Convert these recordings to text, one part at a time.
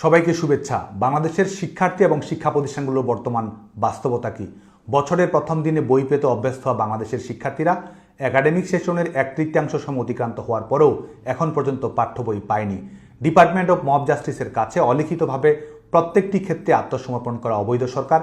সবাইকে শুভেচ্ছা। বাংলাদেশের শিক্ষার্থী এবং শিক্ষা প্রতিষ্ঠানগুলোর বর্তমান বাস্তবতা কি? বছরের প্রথম দিনে বই পেতে অভ্যস্ত হওয়া বাংলাদেশের শিক্ষার্থীরা একাডেমিক সেশনের 1/3 সময় অতিক্রান্ত হওয়ার পরেও এখন পর্যন্ত পাঠ্য বই পায়নি। ডিপার্টমেন্ট অব মব জাস্টিসের কাছে অলিখিতভাবে প্রত্যেকটি ক্ষেত্রে আত্মসমর্পণ করা অবৈধ সরকার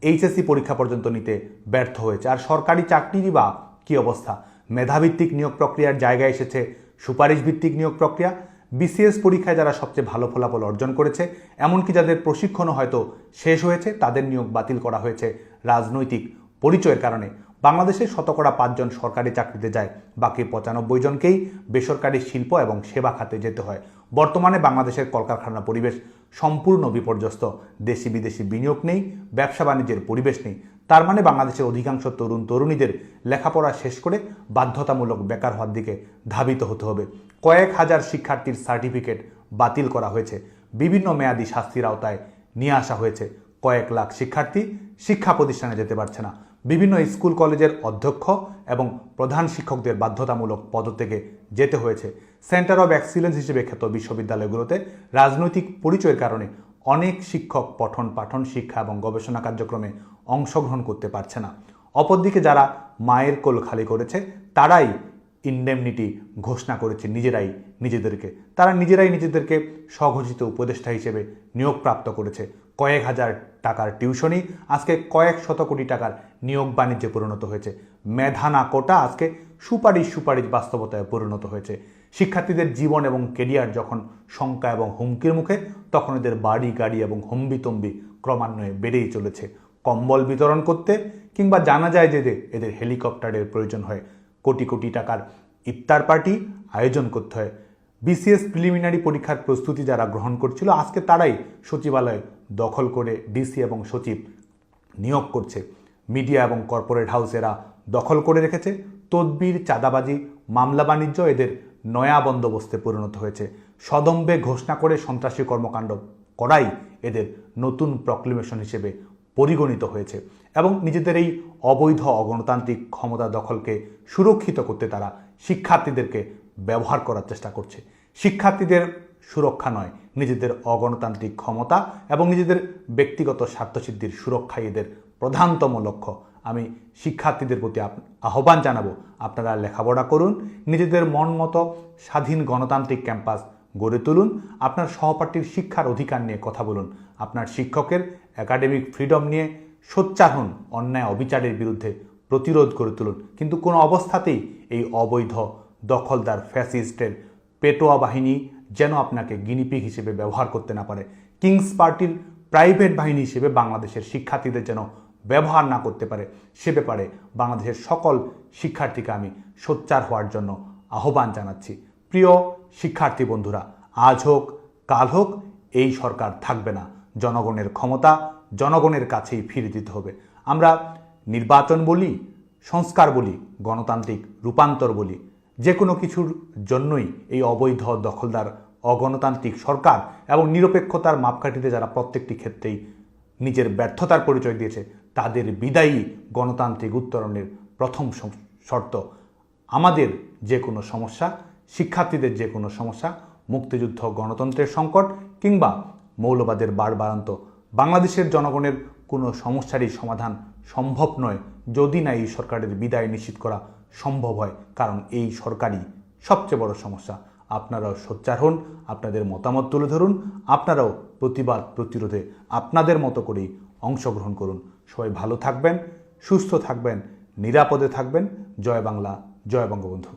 এইচএসসি পরীক্ষা পর্যন্ত নিতে ব্যর্থ হয়েছে। আর সরকারি চাকরিরই বা কী অবস্থা? মেধাভিত্তিক নিয়োগ প্রক্রিয়ার জায়গায় এসেছে সুপারিশ ভিত্তিক নিয়োগ প্রক্রিয়া। বিসিএস পরীক্ষায় যারা সবচেয়ে ভালো ফলাফল অর্জন করেছে, এমনকি যাদের প্রশিক্ষণও হয়তো শেষ হয়েছে, তাদের নিয়োগ বাতিল করা হয়েছে রাজনৈতিক পরিচয়ের কারণে। বাংলাদেশে 5% জন সরকারি চাকরিতে যায়, বাকি 95 জনকেই বেসরকারি শিল্প এবং সেবা খাতে যেতে হয়। বর্তমানে বাংলাদেশের কলকারখানা পরিবেশ সম্পূর্ণ বিপর্যস্ত। দেশি বিদেশি বিনিয়োগ নেই, ব্যবসা বাণিজ্যের পরিবেশ নেই। তার মানে বাংলাদেশের অধিকাংশ তরুণ তরুণীদের লেখাপড়া শেষ করে বাধ্যতামূলক বেকার হওয়ার দিকে ধাবিত হতে হবে। কয়েক হাজার শিক্ষার্থীর সার্টিফিকেট বাতিল করা হয়েছে, বিভিন্ন মেয়াদী শাস্তির আওতায় নিয়ে আসা হয়েছে। কয়েক লাখ শিক্ষার্থী শিক্ষা প্রতিষ্ঠানে যেতে পারছে না। বিভিন্ন স্কুল কলেজের অধ্যক্ষ এবং প্রধান শিক্ষকদের বাধ্যতামূলক পদত্যাগে যেতে হয়েছে। সেন্টার অব এক্সিলেন্স হিসেবে খ্যাত বিশ্ববিদ্যালয়গুলোতে রাজনৈতিক পরিচয়ের কারণে অনেক শিক্ষক পঠন পাঠন শিক্ষা এবং গবেষণা কার্যক্রমে অংশগ্রহণ করতে পারছে না। অপরদিকে যারা মায়ের কোল খালি করেছে, তারাই ইনডেমনিটি ঘোষণা করেছে নিজেদেরকে। তারা নিজেদেরকে স্বঘোষিত উপদেষ্টা হিসেবে নিয়োগপ্রাপ্ত করেছে। কয়েক হাজার টাকার টিউশনি আজকে কয়েক শত কোটি টাকার নিয়োগ বাণিজ্যে পরিণত হয়েছে। মেধা না কোটা আজকে সুপারিশ বাস্তবতায় পরিণত হয়েছে। শিক্ষার্থীদের জীবন এবং কেরিয়ার যখন শঙ্কা এবং হুমকির মুখে, তখন এদের বাড়ি গাড়ি এবং হম্বিতম্বি ক্রমান্বয়ে বেড়েই চলেছে। কম্বল বিতরণ করতে কিংবা জানা যায় যে এদের হেলিকপ্টারের প্রয়োজন হয়, কোটি কোটি টাকার ইফতার পার্টি আয়োজন করতে হয়। বিসিএস প্রিলিমিনারি পরীক্ষার প্রস্তুতি যারা গ্রহণ করছিল, আজকে তারাই সচিবালয় দখল করে ডিসি এবং সচিব নিয়োগ করছে। মিডিয়া এবং কর্পোরেট হাউস এরা দখল করে রেখেছে। তদবির, চাঁদাবাজি, মামলা বাণিজ্য এদের নয়া বন্দোবস্তে পরিণত হয়েছে। সদম্ভে ঘোষণা করে সন্ত্রাসী কর্মকাণ্ড করাই এদের নতুন প্রক্লেমেশন হিসেবে পরিগণিত হয়েছে। এবং নিজেদের এই অবৈধ অগণতান্ত্রিক ক্ষমতা দখলকে সুরক্ষিত করতে তারা শিক্ষার্থীদেরকে ব্যবহার করার চেষ্টা করছে। শিক্ষার্থীদের সুরক্ষা নয়, নিজেদের অগণতান্ত্রিক ক্ষমতা এবং নিজেদের ব্যক্তিগত স্বার্থসিদ্ধির সুরক্ষাই এদের প্রধানতম লক্ষ্য। আমি শিক্ষার্থীদের প্রতি আহ্বান জানাবো, আপনারা লেখাপড়া করুন, নিজেদের মন মতো স্বাধীন গণতান্ত্রিক ক্যাম্পাস গড়ে তুলুন, আপনার সহপাঠীর শিক্ষার অধিকার নিয়ে কথা বলুন, আপনার শিক্ষকের একাডেমিক ফ্রিডম নিয়ে সোচ্চার হন, অন্যায় অবিচারের বিরুদ্ধে প্রতিরোধ করে তুলুন। কিন্তু কোনো অবস্থাতেই এই অবৈধ দখলদার ফ্যাসিস্টের পেটোয়া বাহিনী যেন আপনাকে গিনিপিগ হিসেবে ব্যবহার করতে না পারে। কিংস পার্টির প্রাইভেট বাহিনী হিসেবে বাংলাদেশের শিক্ষার্থীদের যেন ব্যবহার না করতে পারে, সে ব্যাপারে বাংলাদেশের সকল শিক্ষার্থীকে আমি সোচ্চার হওয়ার জন্য আহ্বান জানাচ্ছি। প্রিয় শিক্ষার্থী বন্ধুরা, আজ হোক কাল হোক এই সরকার থাকবে না। জনগণের ক্ষমতা জনগণের কাছেই ফিরে দিতে হবে। আমরা নির্বাচন বলি, সংস্কার বলি, গণতান্ত্রিক রূপান্তর বলি, যে কোনো কিছুর জন্যই এই অবৈধ দখলদার অগণতান্ত্রিক সরকার এবং নিরপেক্ষতার মাপকাঠিতে যারা প্রত্যেকটি ক্ষেত্রেই নিজের ব্যর্থতার পরিচয় দিয়েছে, তাদের বিদায়ী গণতান্ত্রিক উত্তরণের প্রথম শর্ত। আমাদের যে কোনো সমস্যা, শিক্ষার্থীদের যে কোনো সমস্যা, মুক্তিযুদ্ধ, গণতন্ত্রের সংকট কিংবা মৌলবাদের বাড়বাড়ন্ত, বাংলাদেশের জনগণের কোনো সমস্যারই সমাধান সম্ভব নয় যদি না এই সরকারের বিদায় নিশ্চিত করা সম্ভব হয়। কারণ এই সরকারই সবচেয়ে বড় সমস্যা। আপনারাও সোচ্চার হন, আপনাদের মতামত তুলে ধরুন, আপনারাও প্রতিবাদ প্রতিরোধে আপনাদের মতো করেই অংশগ্রহণ করুন। সবাই ভালো থাকবেন, সুস্থ থাকবেন, নিরাপদে থাকবেন। জয় বাংলা, জয় বঙ্গবন্ধু।